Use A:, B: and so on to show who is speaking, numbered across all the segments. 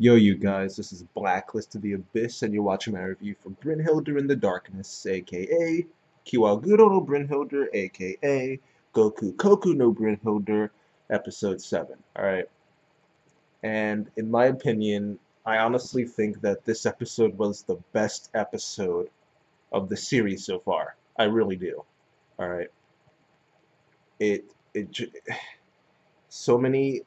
A: Yo, you guys, this is Blacklist to the Abyss, and you're watching my review for Brynhildr in the Darkness, aka Kiwaguro no Brynhildr, aka Goku Koku no Brynhildr, Episode 7. Alright, and in my opinion, I honestly think that this episode was the best episode of the series so far. I really do. Alright, it so many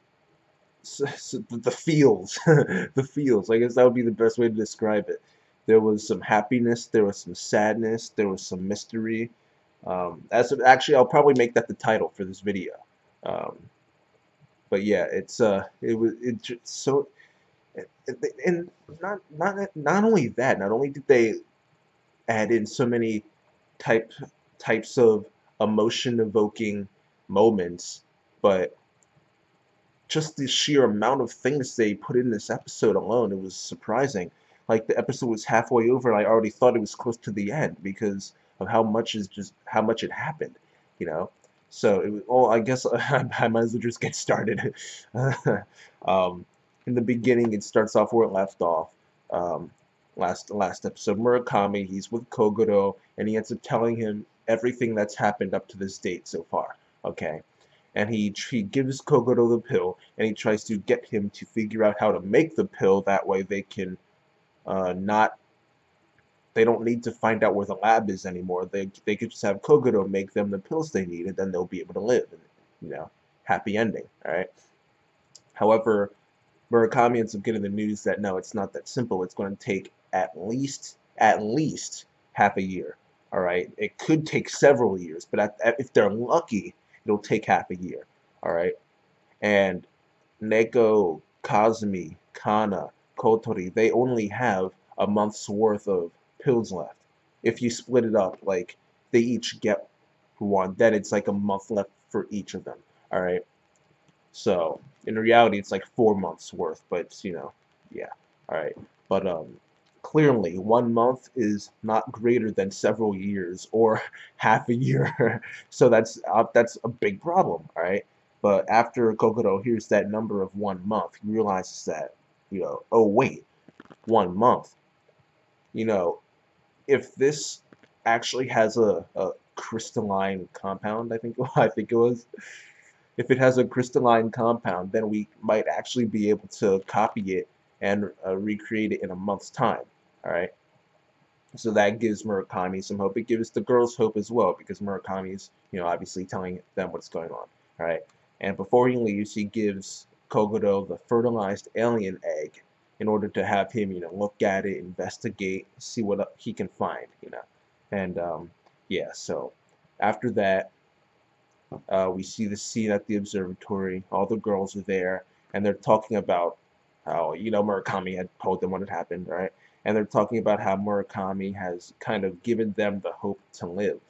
A: the feels, the feels. I guess that would be the best way to describe it. There was some happiness, there was some sadness, there was some mystery. Actually, I'll probably make that the title for this video. Um, but yeah, so and not only that, not only did they add in so many type types of emotion evoking moments, but just the sheer amount of things they put in this episode alone, it was surprising. Like the episode was halfway over, and I already thought it was close to the end because of how much it happened, you know. So it was. Oh, I guess I might as well just get started. um, in the beginning, it starts off where it left off. Um, last episode, Murakami, he's with Kogoro, and he ends up telling him everything that's happened up to this date so far. Okay, and he gives Kogoro the pill, and he tries to get him to figure out how to make the pill. That way, not they don't need to find out where the lab is anymore. They could just have Kogoro make them the pills they need, and then they'll be able to live. And, happy ending. All right. However, Murakami ends up getting the news that no, it's not that simple. It's going to take at least half a year. All right, it could take several years, but if they're lucky, it'll take half a year. All right, and Neko, Cosme, Kana, Kotori, they only have a month's worth of pills left. If you split it up, like they each get one, then it's like a month left for each of them. All right. So in reality, it's like 4 months worth, but yeah. All right. But clearly, 1 month is not greater than several years or half a year. So that's a big problem. All right. But after Kokoro hears that number of 1 month, he realizes that oh wait, 1 month. You know, if this actually has a crystalline compound, I think it was. If it has a crystalline compound, then we might actually be able to copy it and recreate it in a month's time. All right. So that gives Murakami some hope. It gives the girls hope as well because Murakami's, obviously telling them what's going on. All right. And before he leaves, he gives Kogoro the fertilized alien egg in order to have him, look at it, investigate, see what he can find, And yeah, so after that, we see the scene at the observatory. All the girls are there, and they're talking about how Murakami had told them what had happened, right? And they're talking about how Murakami has kind of given them the hope to live,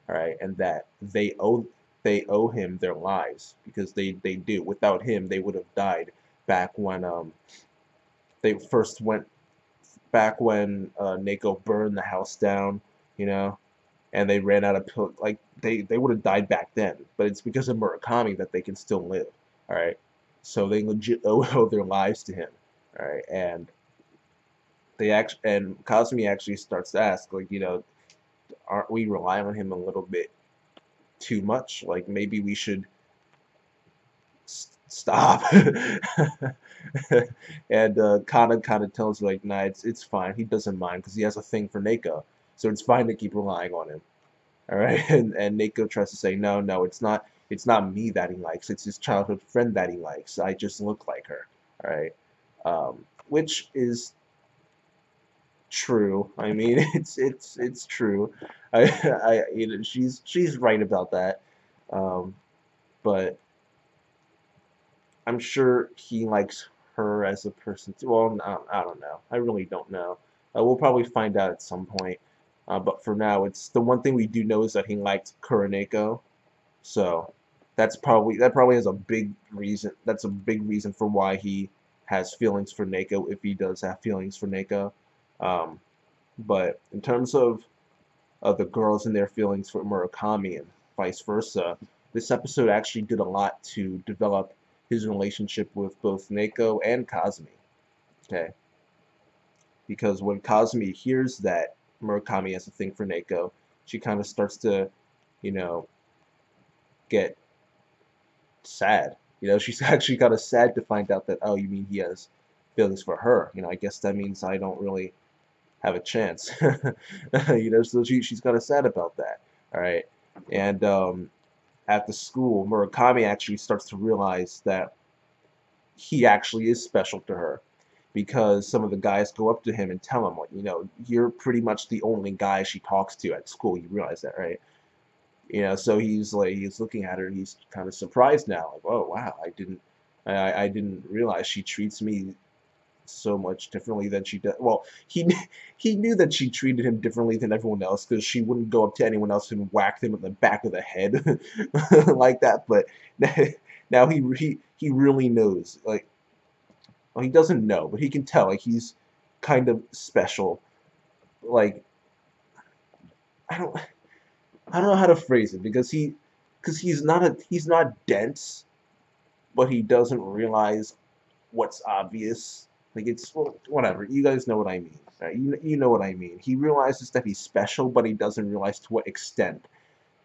A: all right, and that they owe him their lives because they do. Without him, they would have died back when they first went back when Neiko burned the house down, you know, and they ran out of pill. Like they would have died back then, but it's because of Murakami that they can still live. All right, so they legit owe their lives to him. All right, and Cosme actually starts to ask, like, aren't we relying on him a little bit too much? Like maybe we should stop. And Kana kind of tells her like, nah, it's fine. He doesn't mind because he has a thing for Neiko, so it's fine to keep relying on him. All right, and Neiko tries to say, no, no, it's not me that he likes. It's his childhood friend that he likes. I just look like her. All right, which is true. I mean, it's true. She's right about that. Um, but I'm sure he likes her as a person too. Well, I don't know. I really don't know. We'll probably find out at some point. But for now, it's the one thing we do know is that he liked Kuroneko. So that probably has a big reason. That's a big reason for why he has feelings for Neiko, if he does have feelings for Neiko. Um, but in terms of the girls and their feelings for Murakami and vice versa, this episode actually did a lot to develop his relationship with both Neiko and Cosme. Okay, because when Cosme hears that Murakami has a thing for Neiko, she kind of starts to, you know, get sad. She's actually kind of sad to find out that, oh, you mean he has feelings for her. I guess that means I don't really have a chance. So she's kind of sad about that. All right, and at the school, Murakami actually starts to realize that he actually is special to her because some of the guys go up to him and tell him, like, you're pretty much the only guy she talks to at school. You realize that, right? So he's looking at her and he's kind of surprised now, like, oh wow, I didn't realize she treats me so much differently than she does. Well, he knew that she treated him differently than everyone else because she wouldn't go up to anyone else and whack them in the back of the head like that. But now he really knows. Like, well, he doesn't know, but he can tell. Like, he's kind of special. Like, I don't I don't know how to phrase it because he's not dense, but he doesn't realize what's obvious. Like, it's, well, whatever. You guys know what I mean, right? You know what I mean. He realizes that he's special, but he doesn't realize to what extent.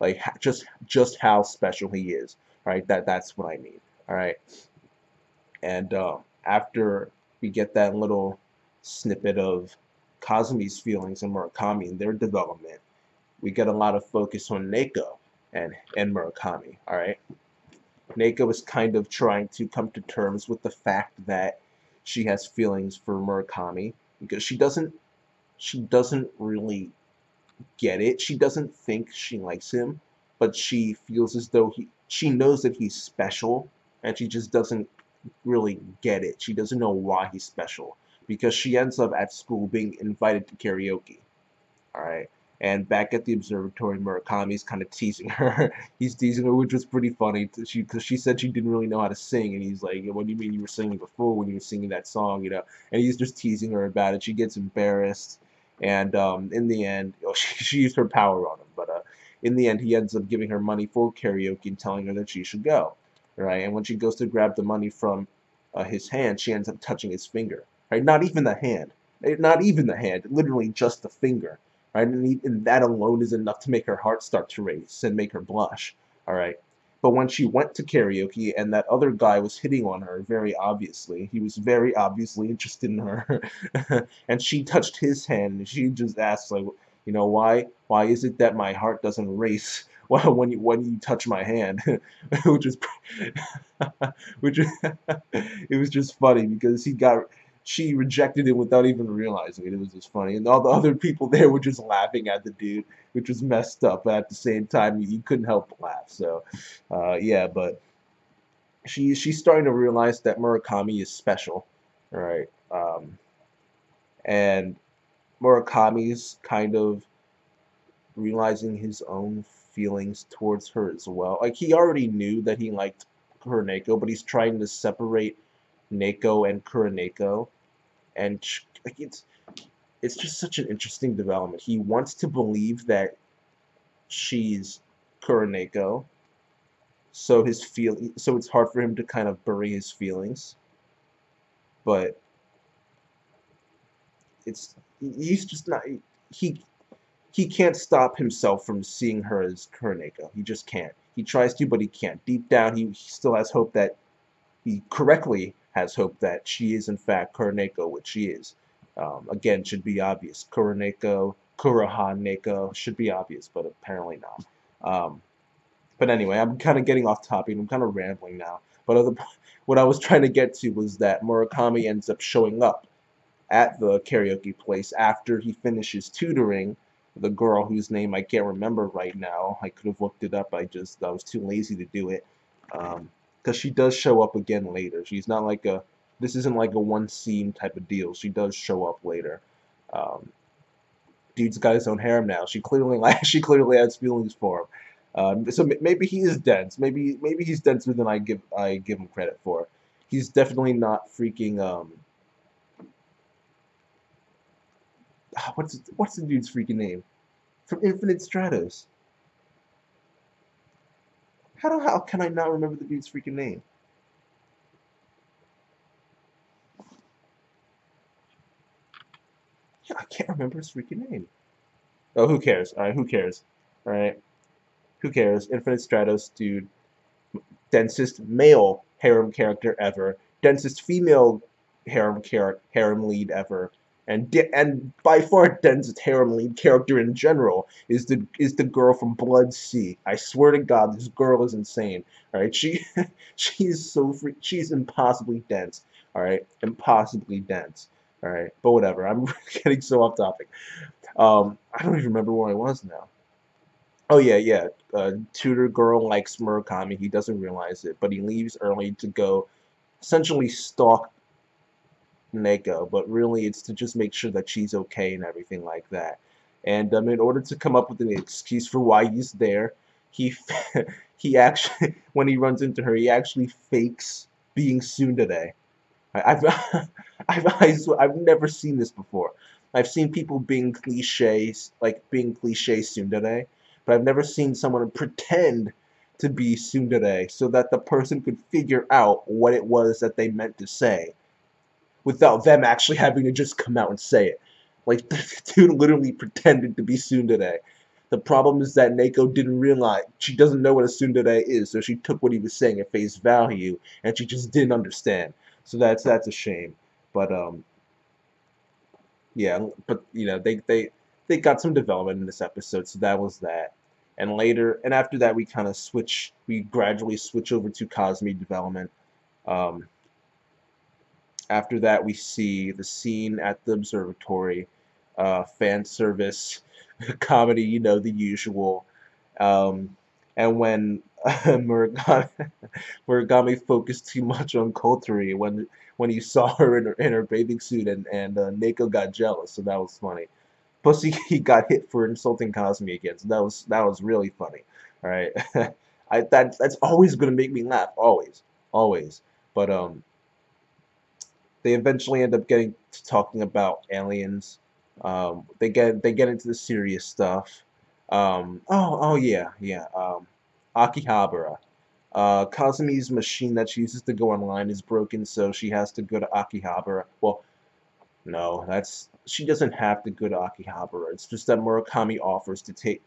A: Like, just how special he is. Right? That's what I mean. All right. And after we get that little snippet of Cosme's feelings and Murakami and their development, we get a lot of focus on Neiko and Murakami. All right. Neiko is kind of trying to come to terms with the fact that she has feelings for Murakami because she doesn't really get it. She doesn't think she likes him, but she feels as though she knows that he's special, and she just doesn't really get it. She doesn't know why he's special because she ends up at school being invited to karaoke. All right. And back at the observatory, Murakami's kind of teasing her. He's teasing her, which was pretty funny. Because she said she didn't really know how to sing, and he's like, "What do you mean you were singing before when you were singing that song?" And he's just teasing her about it. She gets embarrassed, and in the end, she used her power on him. But in the end, he ends up giving her money for karaoke and telling her that she should go. Right? And when she goes to grab the money from his hand, she ends up touching his finger. Right? Not even the hand. Not even the hand. Literally just the finger. Right? And that alone is enough to make her heart start to race and make her blush. All right. But when she went to karaoke and that other guy was hitting on her very obviously, he was very obviously interested in her, and she touched his hand and she just asked, like, why is it that my heart doesn't race when you touch my hand? which was which it was just funny because she rejected him without even realizing it. It was just funny, and all the other people there were just laughing at the dude, which was messed up. But at the same time, you couldn't help but laugh. So, yeah, but she's starting to realize that Murakami is special, right? And Murakami's kind of realizing his own feelings towards her as well. Like, he already knew that he liked Kuroneko, but he's trying to separate Neiko and Kuroneko, and like, it's just such an interesting development. He wants to believe that she's Kuroneko, so it's hard for him to kind of bury his feelings, but he's just not he he can't stop himself from seeing her as Kuroneko. He just can't. He tries to, but he can't. Deep down, he still has hope that he correctly has hope that she is in fact Kuroneko, which she is. Again, should be obvious. Kuroneko, Kurohaneko should be obvious, but apparently not. But anyway, I'm kind of getting off topic. I'm kind of rambling now. But what I was trying to get to was that Murakami ends up showing up at the karaoke place after he finishes tutoring the girl whose name I can't remember right now. I could have looked it up. I was too lazy to do it. Because she does show up again later. She's not like this isn't like a one scene type of deal. She does show up later. Um, Dude's got his own harem now. She clearly has feelings for him. So maybe he is dense. Maybe he's denser than I give him credit for. He's definitely not freaking what's the dude's freaking name from Infinite Stratos? How can I not remember the dude's freaking name? I can't remember his freaking name. Oh, who cares? All right, who cares? All right, who cares? Infinite Stratos, dude. Densest male harem character ever, densest female harem lead ever, and by far densest harem lead character in general is the girl from Blood Sea. I swear to God, this girl is insane. All right, she's so free. She's impossibly dense. All right, impossibly dense. All right, but whatever. I'm getting so off topic. I don't even remember where I was now. Oh yeah, yeah. Tutor girl likes Murakami. He doesn't realize it, but he leaves early to go essentially stalk Neiko. But really, it's to just make sure that she's okay and everything like that. And in order to come up with an excuse for why he's there, he he actually when he runs into her, he actually fakes being tsundere. I've I've never seen this before. I've seen people being cliches, like being cliche tsundere, but I've never seen someone pretend to be tsundere so that the person could figure out what it was that they meant to say without them actually having to just come out and say it. Like the dude literally pretended to be tsundere. The problem is that Neiko didn't realize she doesn't know what a tsundere is, so she took what he was saying at face value, and she just didn't understand. So that's a shame. But yeah, but they got some development in this episode, so that was that. And later, and after that, we gradually switch over to Cosme development. Um, After that, we see the scene at the observatory, fan service, comedy, the usual. Um, and when Muragami focused too much on Kotori when he saw her in her bathing suit, and Neiko got jealous, so that was funny. Plus, he got hit for insulting Cosme again, so that was really funny. All right, that's always gonna make me laugh, always, always. But they eventually end up getting to talking about aliens. They get into the serious stuff. Oh yeah, yeah. Aki Habra. Kazami's machine that she uses to go online is broken, so she has to go to Aki Habra. Well, no, that's she doesn't have to go to Aki Habra. It's just that Murakami offers to take.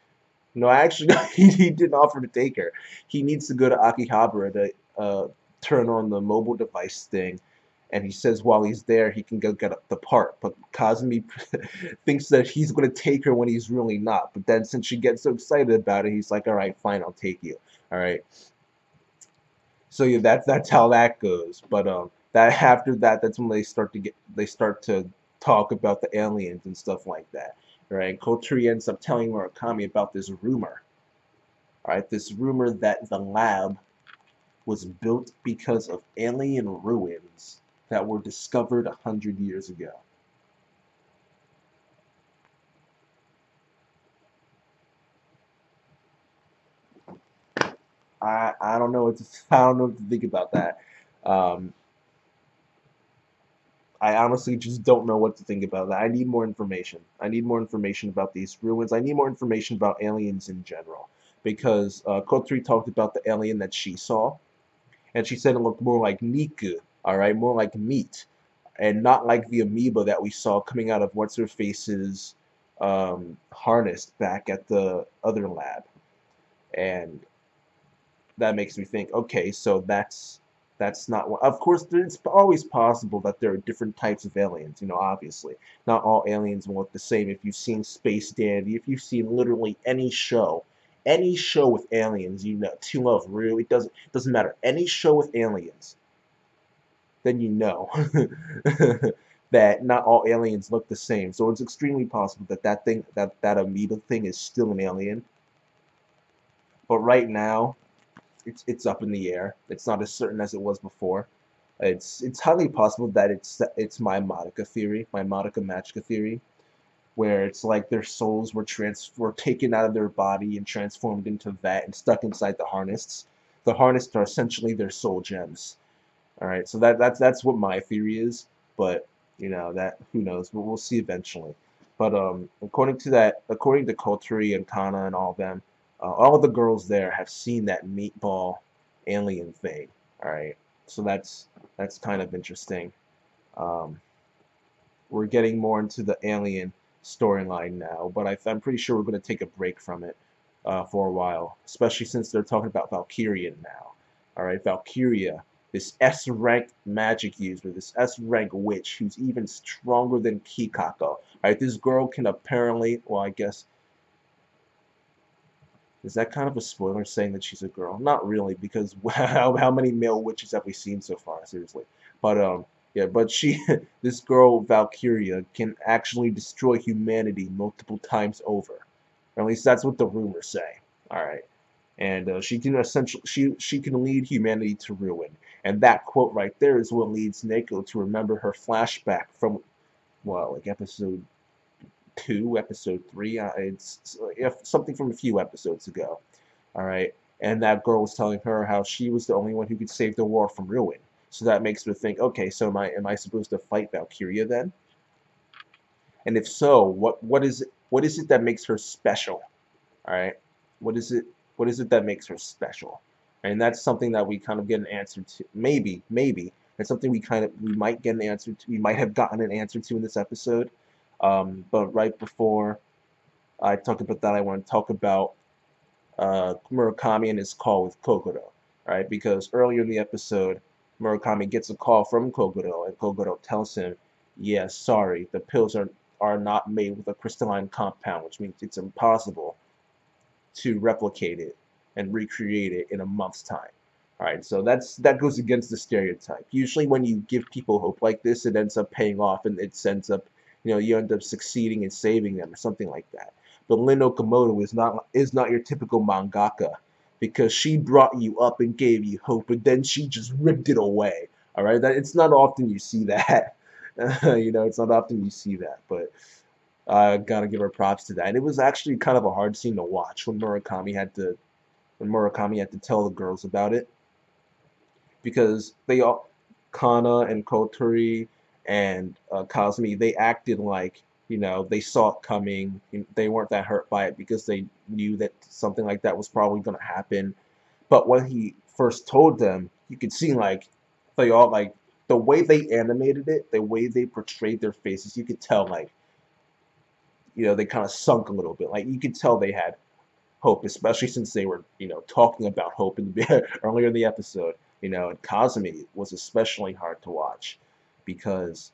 A: No, actually, he didn't offer to take her. He needs to go to Aki Habra to turn on the mobile device thing, and he says while he's there he can go get the part. But Cosme thinks that he's going to take her when he's really not. But then since she gets so excited about it, he's like, "All right, fine, I'll take you." All right. So yeah, that's how that goes. But that after that, that's when they start to talk about the aliens and stuff like that. Right? Kotri ends up telling Murakami about this rumor. All right, this rumor that the lab was built because of alien ruins that were discovered 100 years ago. I don't know what to I don't know what to think about that. Um, I honestly just don't know what to think about that. I need more information. I need more information about these ruins. I need more information about aliens in general because Kotri talked about the alien that she saw, and she said it looked more like Niku, all right, more like meat, and not like the amoeba that we saw coming out of what's her face's harness back at the other lab, and that makes me think, okay, so that's not what. Of course, it's always possible that there are different types of aliens. Obviously, not all aliens will look the same. If you've seen Space Dandy, if you've seen literally any show with aliens, To Love Ru, it doesn't matter. Any show with aliens, then that not all aliens look the same. So it's extremely possible that that amoeba thing is still an alien. But right now, it's up in the air. It's not as certain as it was before. It's highly possible that it's my Madoka theory, my Madoka Magica theory, where it's like their souls were taken out of their body and transformed into that and stuck inside the harness. The harness are essentially their soul gems. All right, so that's what my theory is, but that who knows, but we'll see eventually. But according to Koturi and Kana and all of them, all of the girls there have seen that meatball alien thing. All right, so that's kind of interesting. Um, we're getting more into the alien storyline now, but I'm pretty sure we're going to take a break from it for a while, especially since they're talking about Valkyria now. All right, Valkyria, this S-rank magic user, this S-rank witch who's even stronger than Kakaako. All right, this girl can apparently, well, I guess, is that kind of a spoiler saying that she's a girl? Not really, because how many male witches have we seen so far? Seriously, but yeah, but she, this girl Valkyria, can actually destroy humanity multiple times over. Or at least that's what the rumors say. All right, and she can essentially she can lead humanity to ruin. And that quote right there is what leads Neiko to remember her flashback from, well, like episode 2, episode 3. It's something from a few episodes ago. All right, and that girl was telling her how she was the only one who could save the world from ruin. So that makes her think, okay, so am I supposed to fight Valkyria then? And if so, what is it that makes her special? All right, what is it that makes her special? And that's something that we kind of get an answer to. Maybe that's something we might get an answer to. We might have gotten an answer to in this episode. But right before I talk about that, I want to talk about Murakami and his call with Kokoro, right? Because earlier in the episode, Murakami gets a call from Kokoro, and Kokoro tells him, "Yeah, sorry, the pills are not made with a crystalline compound, which means it's impossible to replicate it and recreate it in a month's time." All right, so that goes against the stereotype. Usually, when you give people hope like this, it ends up paying off, and it ends up, you end up succeeding and saving them or something like that. But Lynde Okamoto is not your typical mangaka, because she brought you up and gave you hope, and then she just ripped it away. All right, it's not often you see that. It's not often you see that, but I gotta give her props to that. And it was actually kind of a hard scene to watch when Murakami had to tell the girls about it, because they all, Kana and Kotori and Cosme, they acted like, they saw it coming. They weren't that hurt by it because they knew that something like that was probably going to happen. But when he first told them, you could see like they all like the way they animated it, the way they portrayed their faces, you could tell like, they kind of sunk a little bit. Like you could tell they had hope, especially since they were, talking about hope earlier in the episode. And Cosme was especially hard to watch because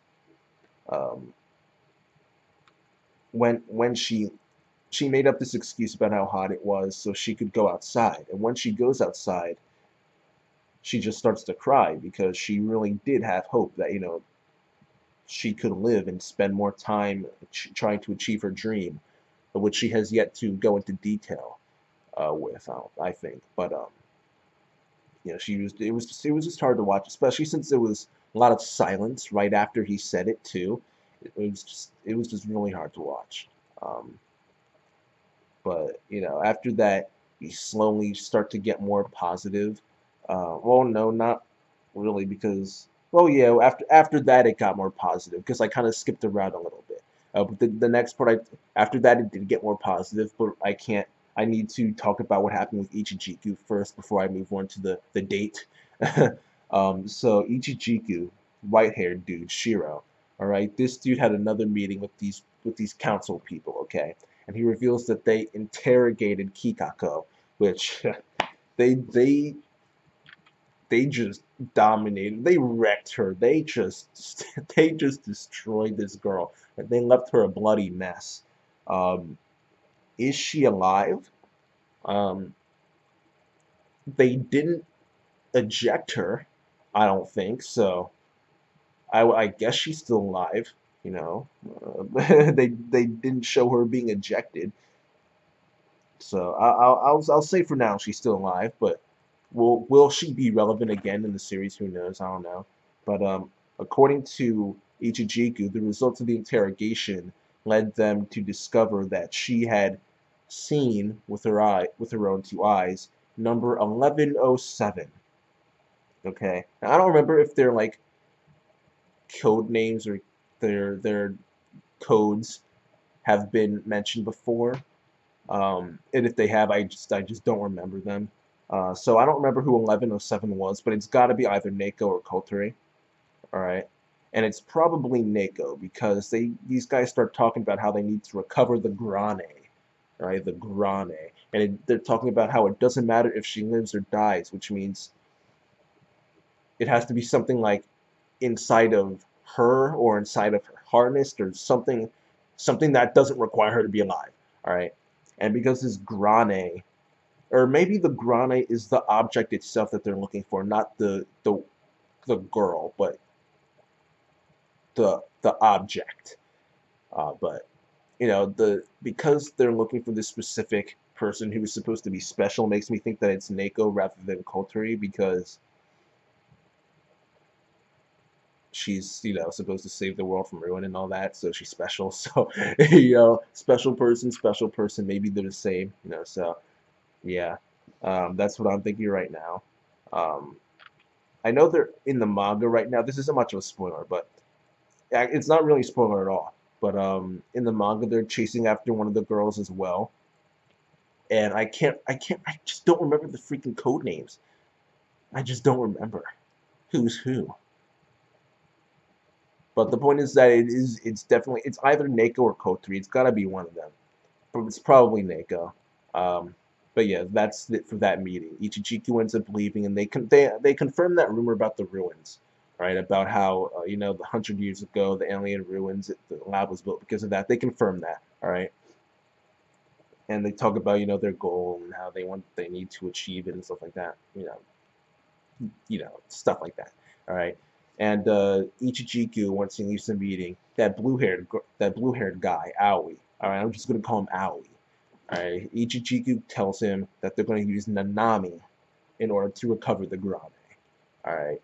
A: um, when she made up this excuse about how hot it was so she could go outside, and when she goes outside, she just starts to cry because she really did have hope that she could live and spend more time trying to achieve her dream, which she has yet to go into detail with, I think. But it was just hard to watch, especially since there was a lot of silence right after he said it too. It was just really hard to watch. Um, but after that, you slowly start to get more positive. Well, no, not really, because, well, yeah, after that it got more positive because I kind of skipped around a little bit. But the next part, after that it did get more positive, but I can't. I need to talk about what happened with Ichijiku first before I move on to the date. So Ichijiku, white-haired dude, Shiro. All right, this dude had another meeting with these council people. Okay, and he reveals that they interrogated Kakaako, which they they just dominated. They wrecked her. They just they just destroyed this girl, and they left her a bloody mess. Um, is she alive? Um, they didn't eject her. I don't think so. I guess she's still alive. They didn't show her being ejected. So I'll say for now she's still alive, but will she be relevant again in the series? Who knows? I don't know. But according to Ichijiku, the results of the interrogation led them to discover that she had seen with her own two eyes number 1107. Okay, now, I don't remember if they're like code names or their codes have been mentioned before. And if they have, I just don't remember them. So I don't remember who 1107 was, but it's got to be either Neiko or Kotori. All right. and it's probably Neiko because these guys start talking about how they need to recover the Grane, right? The Grane, and they're talking about how it doesn't matter if she lives or dies, which means it has to be something like inside of her or inside of her harness or something that doesn't require her to be alive. All right, and because this Grane, or maybe the Grane is the object itself that they're looking for, not the girl, but the object. But you know, because they're looking for this specific person who is supposed to be special makes me think that it's Neiko rather than Kotari, because she's, you know, supposed to save the world from ruin and all that, so she's special. So you know, special person, maybe they're the same, you know. So yeah, that's what I'm thinking right now. Um, I know they're in the manga right now. This isn't much of a spoiler, but it's not really a spoiler at all. But in the manga, they're chasing after one of the girls as well, and I just don't remember the freaking code names. I just don't remember who's who. But the point is that it's definitely, it's either Neiko or Kotari. It's gotta be one of them. But it's probably Neiko. Um, but yeah, that's it for that meeting. Ichijiku ends up leaving, and they confirm that rumor about the ruins, right? About how you know, the 100 years ago the alien ruins, the lab was built because of that. They confirm that, all right. And they talk about, you know, their goal and how they need to achieve it and stuff like that. You know, stuff like that. All right. And Ichijiku, once he leaves the meeting, that blue haired guy, Aoi. All right, I'm just gonna call him Aoi. All right. Ichijiku tells him that they're going to use Nanami in order to recover the Grane. All right.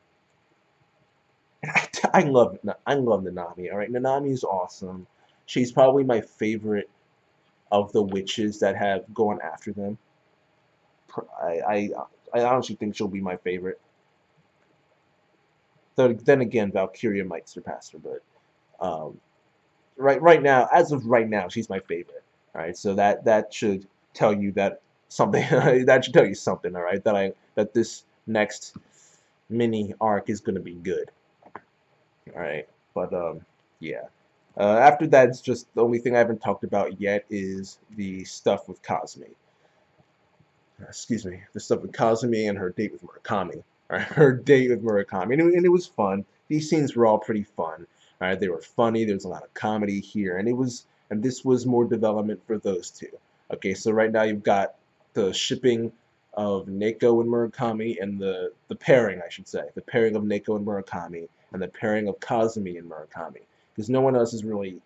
A: And I love Nanami. All right. Nanami is awesome. She's probably my favorite of the witches that have gone after them. I I, I honestly think she'll be my favorite. Then again, Valkyria might surpass her, but um, right now, as of right now, she's my favorite. All right, so that should tell you that something. That should tell you something. All right, that this next mini arc is gonna be good. All right, but yeah. After that, it's just the only thing I haven't talked about yet is the stuff with Cosme. Excuse me, the stuff with Cosme and her date with Murakami. All right, her date with Murakami, and it was fun. These scenes were all pretty fun. All right, they were funny. There was a lot of comedy here, and this was more development for those two. Okay, so right now you've got the shipping of Neiko and Murakami, and the pairing, I should say, the pairing of Neiko and Murakami, and the pairing of Cosme and Murakami, because no one else is really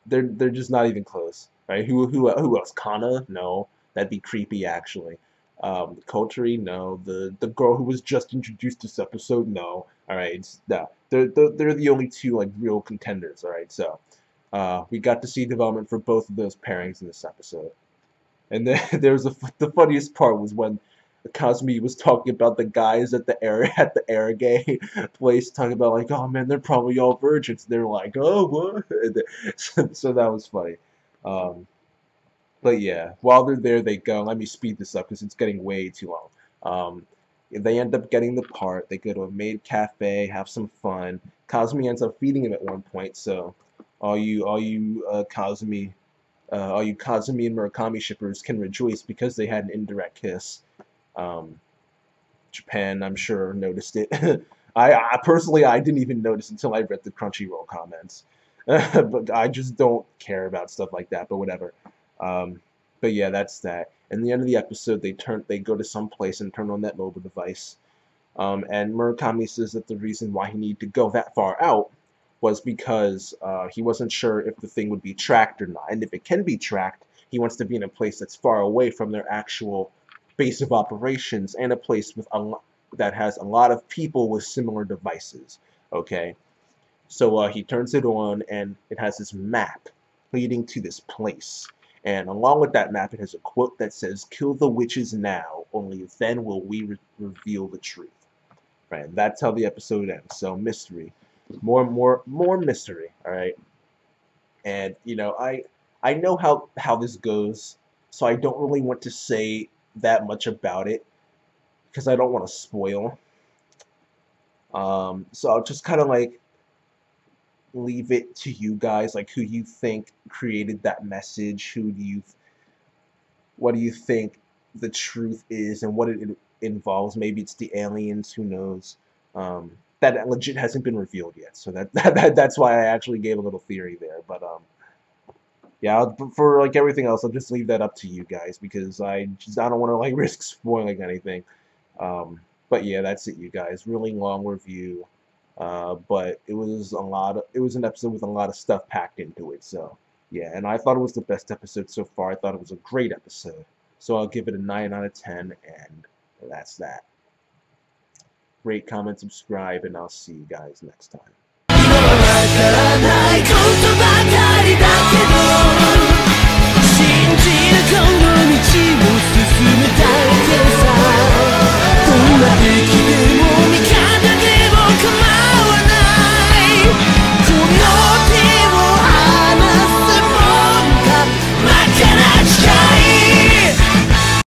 A: they're just not even close, right? Who else? Kana? No, that'd be creepy actually. Kotari? No. The girl who was just introduced this episode? No. All right, no. They're the only two like real contenders. All right, so we got to see development for both of those pairings in this episode. And then the funniest part was when Cosme was talking about the guys at the air gay place, talking about like, oh man, they're probably all virgins. They're like, oh what? So that was funny. Um, but yeah, while they're there, they go. Let me speed this up because it's getting way too long. Um, they end up getting the part. They go to a maid cafe, have some fun. Cosme ends up feeding him at one point. So all you Kazumi and Murakami shippers can rejoice because they had an indirect kiss. Um, Japan, I'm sure, noticed it. I personally, I didn't even notice until I read the Crunchyroll comments. But I just don't care about stuff like that. But whatever. Um, but yeah, that's that. In the end of the episode, they go to some place and turn on that mobile device. And Murakami says that the reason why he needed to go that far out was because he wasn't sure if the thing would be tracked or not. And if it can be tracked, he wants to be in a place that's far away from their actual base of operations and a place that has a lot of people with similar devices. Okay, so he turns it on, and it has this map leading to this place. And along with that map, it has a quote that says, "Kill the witches now, only then will we reveal the truth." Right, and that's how the episode ends. So mystery, more mystery. All right, and you know, I know how this goes, so I don't really want to say that much about it. because I don't want to spoil. So I'll just kind of like leave it to you guys, like who you think created that message, what do you think the truth is and what it involves. Maybe it's the aliens, who knows. That legit hasn't been revealed yet, so that's why I actually gave a little theory there. But yeah, for like everything else, I'll just leave that up to you guys because I don't want to like risk spoiling anything. But yeah, that's it, you guys. Really long review, but it was it was an episode with a lot of stuff packed into it. So yeah, and I thought it was the best episode so far. I thought it was a great episode. So I'll give it a 9 out of 10, and that's that. Rate, comment, subscribe, and I'll see you guys next time.